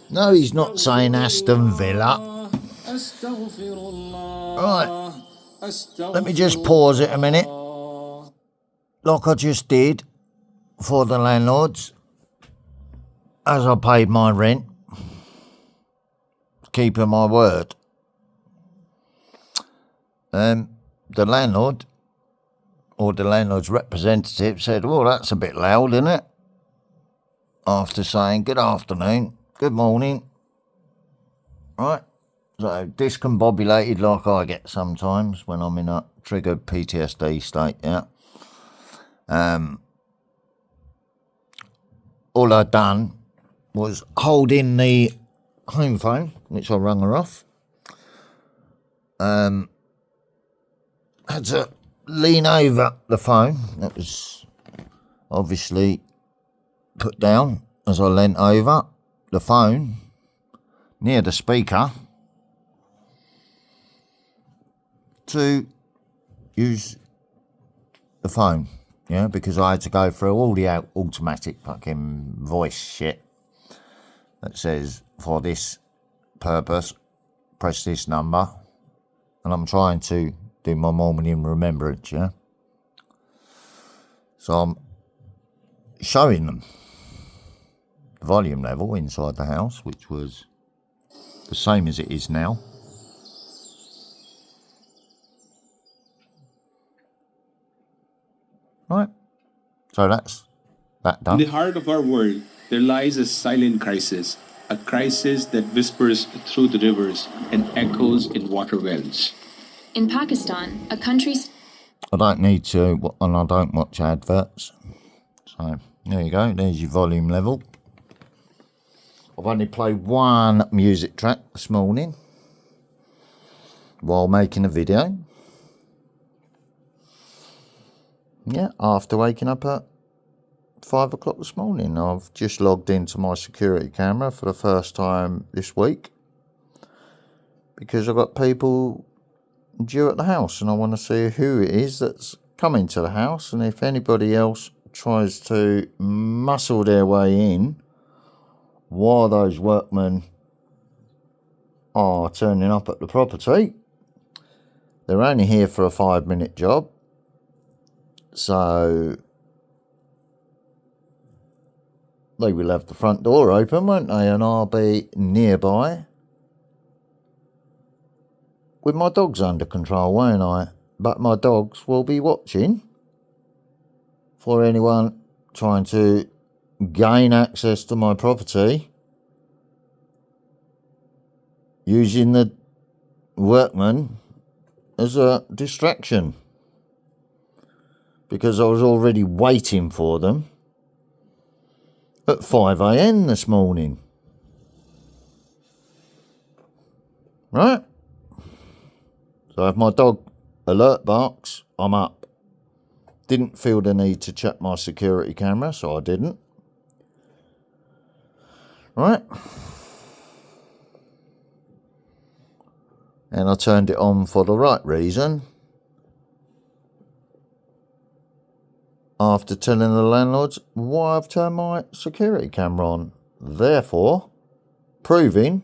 No, he's not saying Aston Villa. Right, let me just pause it a minute, like I just did for the landlords, as I paid my rent, keeping my word. The landlord, or the landlord's representative, said, well, that's a bit loud, isn't it? After saying good afternoon, good morning, right? So discombobulated like I get sometimes when I'm in a triggered PTSD state, yeah. All I'd done was hold in the home phone, which I rung her off. Had to lean over the phone. That was obviously put down as I leant over the phone near the speaker to use the phone, yeah, because I had to go through all the automatic fucking voice shit that says, for this purpose, press this number, and I'm trying to do my morning remembrance, yeah. So I'm showing them the volume level inside the house, which was the same as it is now. Right, so that's that done. In the heart of our world, there lies a silent crisis, a crisis that whispers through the rivers and echoes in water wells. In Pakistan, a country's... I don't need to, and I don't watch adverts. So, there you go, there's your volume level. I've only played one music track this morning while making a video. Yeah, after waking up at 5 o'clock this morning. I've just logged into my security camera for the first time this week because I've got people due at the house and I want to see who it is that's coming to the house, and if anybody else tries to muscle their way in while those workmen are turning up at the property. They're only here for a 5-minute job, so they will have the front door open, won't they? And I'll be nearby with my dogs under control, won't I? But my dogs will be watching for anyone trying to gain access to my property using the workmen as a distraction, because I was already waiting for them at 5 a.m. this morning. Right? So if my dog alert barks, I'm up. Didn't feel the need to check my security camera, so I didn't. Right? And I turned it on for the right reason. After telling the landlords why I've turned my security camera on. Therefore, proving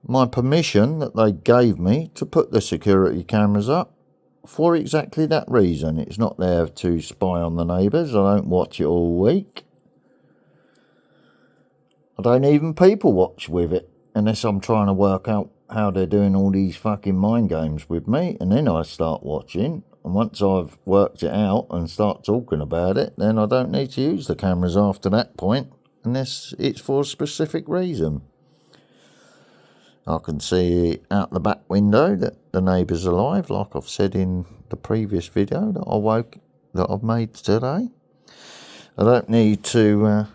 my permission that they gave me to put the security cameras up for exactly that reason. It's not there to spy on the neighbours. I don't watch it all week. I don't even people watch with it unless I'm trying to work out how they're doing all these fucking mind games with me, and then I start watching. And once I've worked it out and start talking about it, then I don't need to use the cameras after that point, unless it's for a specific reason. I can see out the back window that the neighbour's alive, like I've said in the previous video that I've made today. I don't need to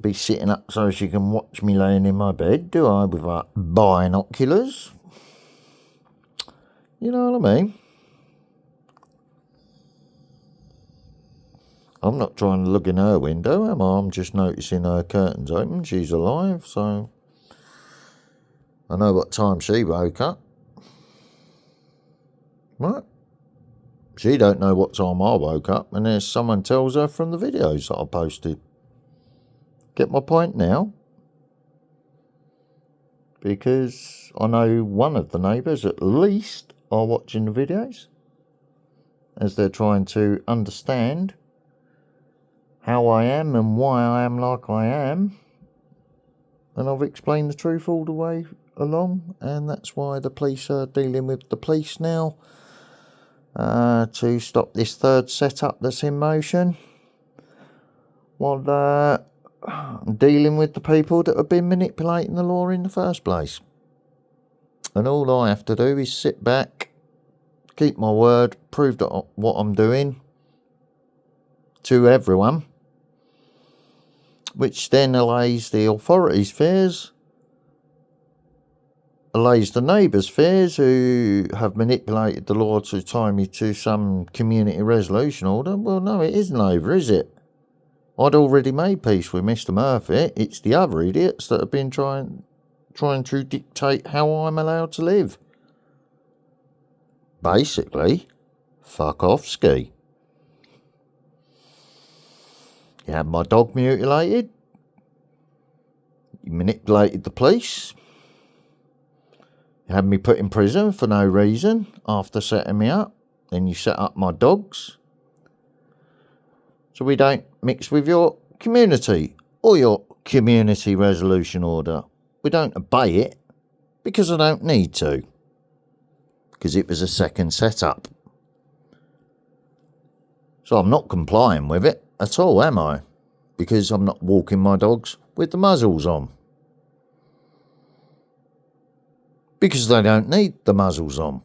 be sitting up so she can watch me laying in my bed, do I, with binoculars? You know what I mean? I'm not trying to look in her window, am I? I'm just noticing her curtains open. She's alive, so I know what time she woke up. Right? She don't know what time I woke up, and there's someone tells her from the videos that I posted. Get my point now? Because I know one of the neighbours at least are watching the videos as they're trying to understand how I am and why I am like I am. And I've explained the truth all the way along, and that's why the police are dealing with the police now to stop this third setup that's in motion, while dealing with the people that have been manipulating the law in the first place. And all I have to do is sit back, keep my word, prove that what I'm doing to everyone, which then allays the authorities' fears, allays the neighbours' fears who have manipulated the law to tie me to some community resolution order. Well, no, it isn't over, is it? I'd already made peace with Mr. Murphy. It's the other idiots that have been trying to dictate how I'm allowed to live. Basically, fuck off, ski. You had my dog mutilated. You manipulated the police. You had me put in prison for no reason after setting me up. Then you set up my dogs. So we don't mix with your community or your community resolution order. We don't obey it because I don't need to. Because it was a second setup. So I'm not complying with it at all, am I? Because I'm not walking my dogs with the muzzles on. Because they don't need the muzzles on.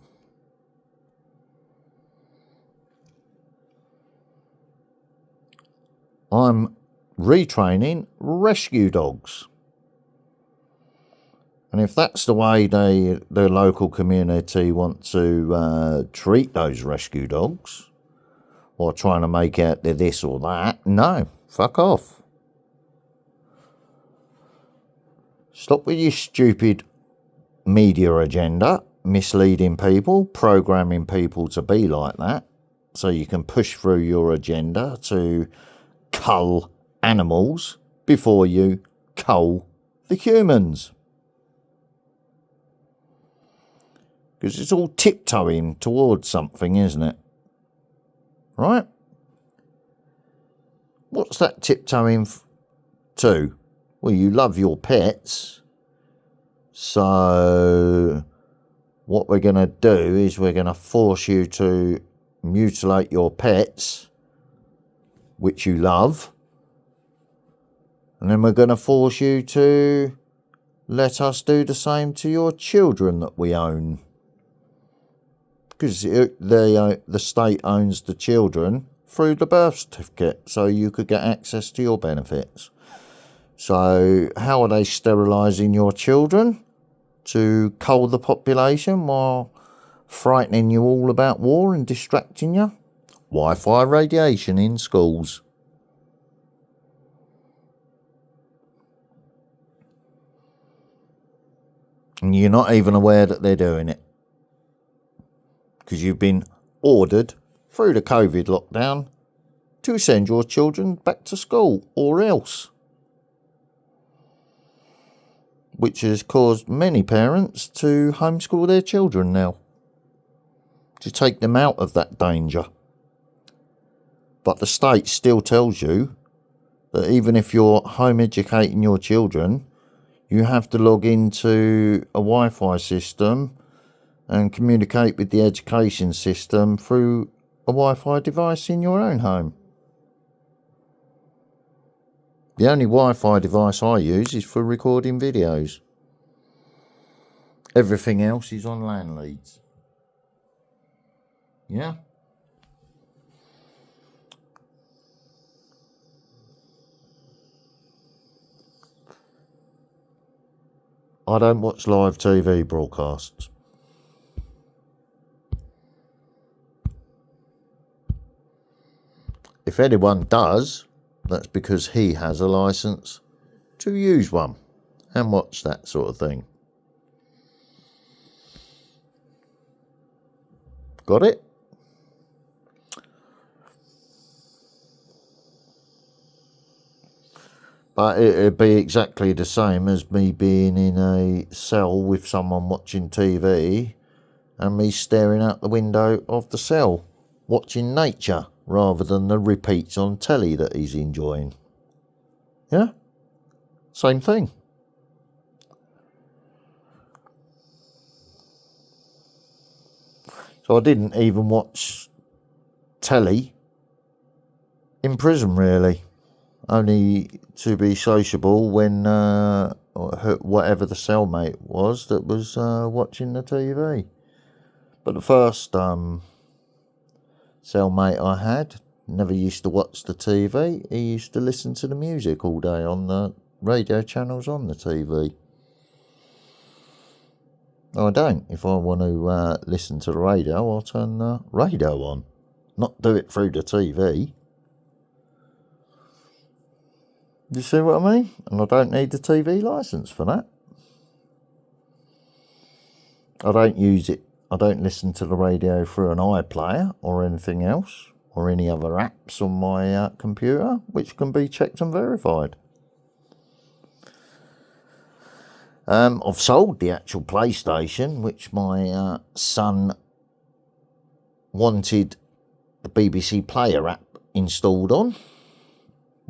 I'm retraining rescue dogs. And if that's the way the local community want to treat those rescue dogs, or trying to make out they're this or that, no, fuck off. Stop with your stupid media agenda, misleading people, programming people to be like that, so you can push through your agenda to cull animals before you cull the humans. Because it's all tiptoeing towards something, isn't it? Right? What's that tiptoeing to? Well, you love your pets. So what we're going to do is we're going to force you to mutilate your pets, which you love. And then we're going to force you to let us do the same to your children that we own. Because the state owns the children through the birth certificate, so you could get access to your benefits. So how are they sterilising your children? To cull the population while frightening you all about war and distracting you? Wi-Fi radiation in schools. And you're not even aware that they're doing it. Because you've been ordered through the COVID lockdown to send your children back to school or else. Which has caused many parents to homeschool their children now. To take them out of that danger. But the state still tells you that even if you're home educating your children, you have to log into a Wi-Fi system and communicate with the education system through a Wi-Fi device in your own home. The only Wi-Fi device I use is for recording videos. Everything else is on LAN leads. Yeah? I don't watch live TV broadcasts. If anyone does, that's because he has a license to use one and watch that sort of thing. Got it? But it'd be exactly the same as me being in a cell with someone watching TV and me staring out the window of the cell, watching nature rather than the repeats on telly that he's enjoying. Yeah? Same thing. So I didn't even watch telly in prison, really. Only to be sociable when whatever the cellmate was that was watching the TV. But the first cellmate I had never used to watch the TV. He used to listen to the music all day on the radio channels on the TV. I don't. If I want to listen to the radio, I'll turn the radio on. Not do it through the TV. You see what I mean? And I don't need the TV licence for that. I don't use it. I don't listen to the radio through an iPlayer or anything else, or any other apps on my computer, which can be checked and verified. I've sold the actual PlayStation, which my son wanted the BBC Player app installed on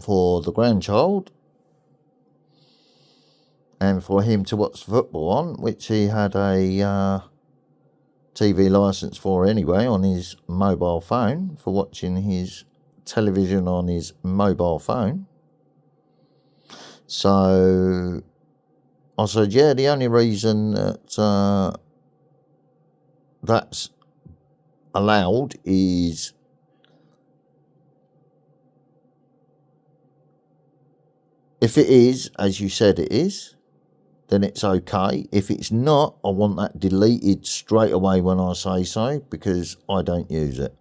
for the grandchild and for him to watch football on, which he had a TV licence for anyway on his mobile phone, for watching his television on his mobile phone. So I said, yeah, the only reason that that's allowed is if it is, as you said it is, then it's okay. If it's not, I want that deleted straight away when I say so, because I don't use it.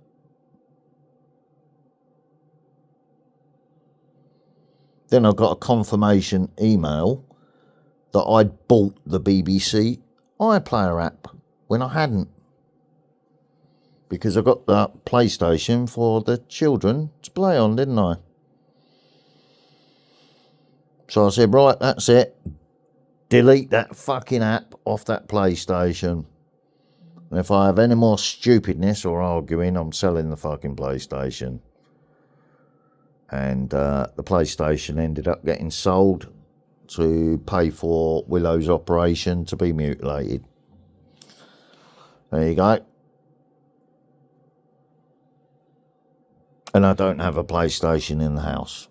Then I got a confirmation email that I'd bought the BBC iPlayer app when I hadn't, because I got the PlayStation for the children to play on, didn't I? So I said, right, that's it. Delete that fucking app off that PlayStation. And if I have any more stupidness or arguing, I'm selling the fucking PlayStation. And the PlayStation ended up getting sold to pay for Willow's operation to be mutilated. There you go. And I don't have a PlayStation in the house.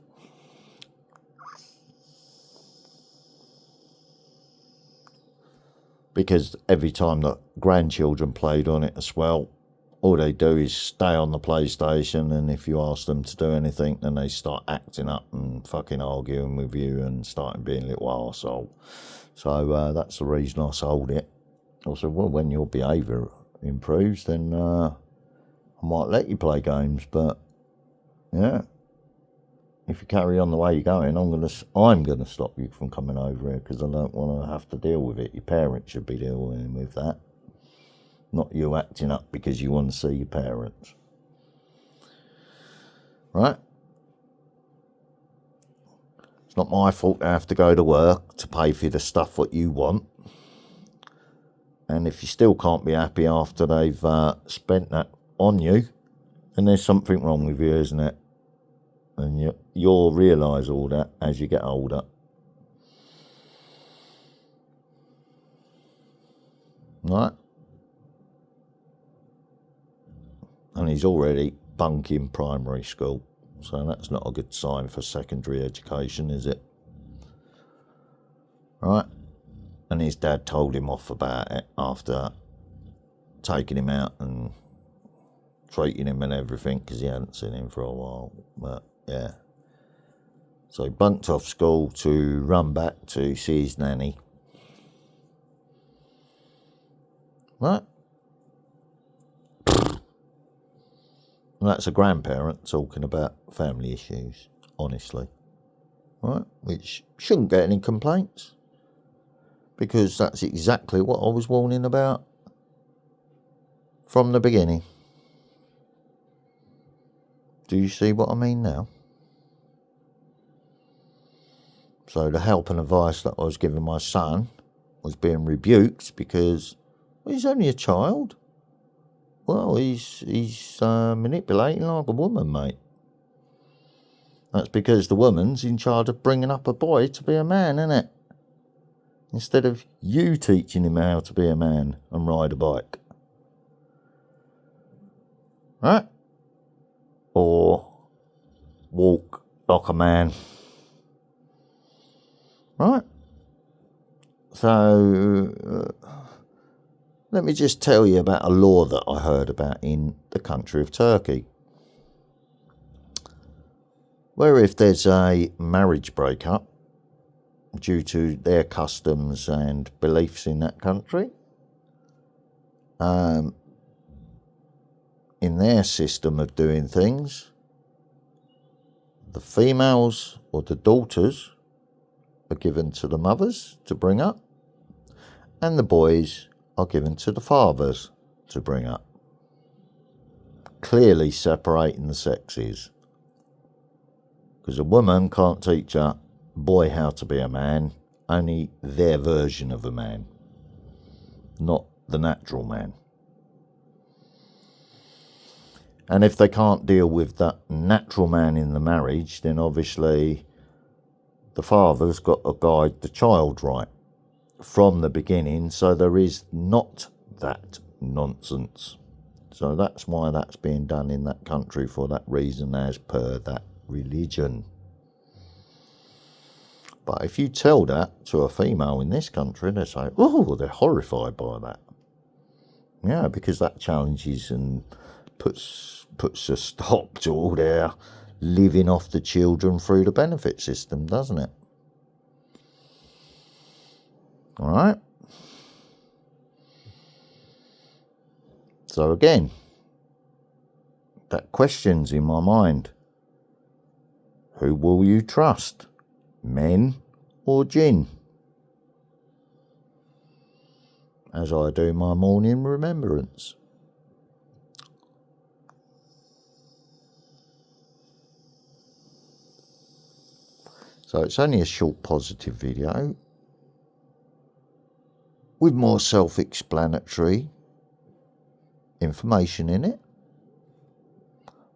Because every time that grandchildren played on it as well, all they do is stay on the PlayStation, and if you ask them to do anything, then they start acting up and fucking arguing with you and starting being a little arsehole. So that's the reason I sold it. I said, well, when your behaviour improves, then I might let you play games, but yeah, if you carry on the way you're going, I'm gonna stop you from coming over here, because I don't want to have to deal with it. Your parents should be dealing with that, not you acting up because you want to see your parents. Right? It's not my fault to have to go to work to pay for the stuff what you want. And if you still can't be happy after they've spent that on you, then there's something wrong with you, isn't it? And you'll realise all that as you get older. Right? And he's already bunking primary school, so that's not a good sign for secondary education, is it? Right? And his dad told him off about it after taking him out and treating him and everything, because he hadn't seen him for a while. But yeah, so he bunked off school to run back to see his nanny. Right? And that's a grandparent talking about family issues, honestly. Right? Which shouldn't get any complaints, because that's exactly what I was warning about from the beginning. Do you see what I mean now? So the help and advice that I was giving my son was being rebuked because he's only a child. Well, he's manipulating like a woman, mate. That's because the woman's in charge of bringing up a boy to be a man, isn't it? Instead of you teaching him how to be a man and ride a bike. Right? Or walk like a man. Right? So, let me just tell you about a law that I heard about in the country of Turkey. Where if there's a marriage breakup due to their customs and beliefs in that country, in their system of doing things, the females or the daughters are given to the mothers to bring up, and the boys are given to the fathers to bring up. Clearly separating the sexes. Because a woman can't teach a boy how to be a man, only their version of a man, not the natural man. And if they can't deal with that natural man in the marriage, then obviously the father's got to guide the child right from the beginning, so there is not that nonsense. So that's why that's being done in that country, for that reason, as per that religion. But if you tell that to a female in this country, they say, oh, they're horrified by that. Yeah, because that challenges and puts a stop to all their living off the children through the benefit system, doesn't it? All right. So again, that question's in my mind. Who will you trust? Men or jinn? As I do my morning remembrance. So it's only a short positive video with more self-explanatory information in it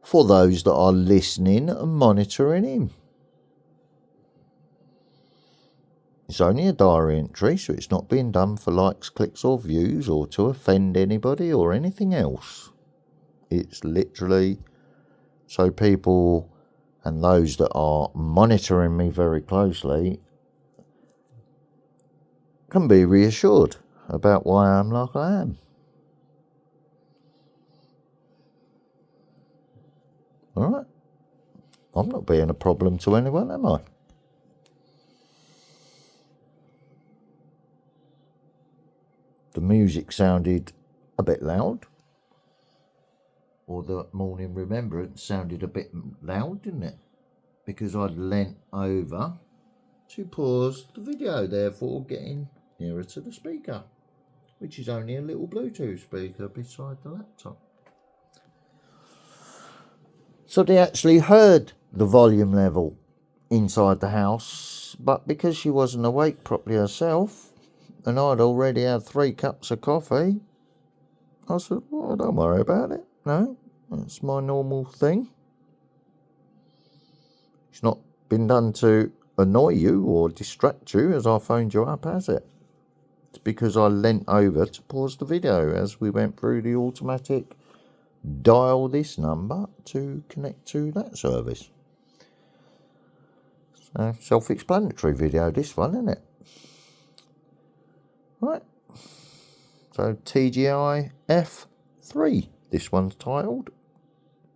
for those that are listening and monitoring him. It's only a diary entry, so it's not being done for likes, clicks or views or to offend anybody or anything else. It's literally so people and those that are monitoring me very closely can be reassured about why I'm like I am. Alright? I'm not being a problem to anyone, am I? The music sounded a bit loud. Or the morning remembrance sounded a bit loud, didn't it? Because I'd leant over to pause the video, therefore getting nearer to the speaker, which is only a little Bluetooth speaker beside the laptop. So they actually heard the volume level inside the house, but because she wasn't awake properly herself, and I'd already had 3 cups of coffee, I said, well, don't worry about it. No, that's my normal thing. It's not been done to annoy you or distract you as I phoned you up, has it? It's because I leant over to pause the video as we went through the automatic dial this number to connect to that service. So, self-explanatory video, this one, isn't it? Right. So tgif3, this one's titled.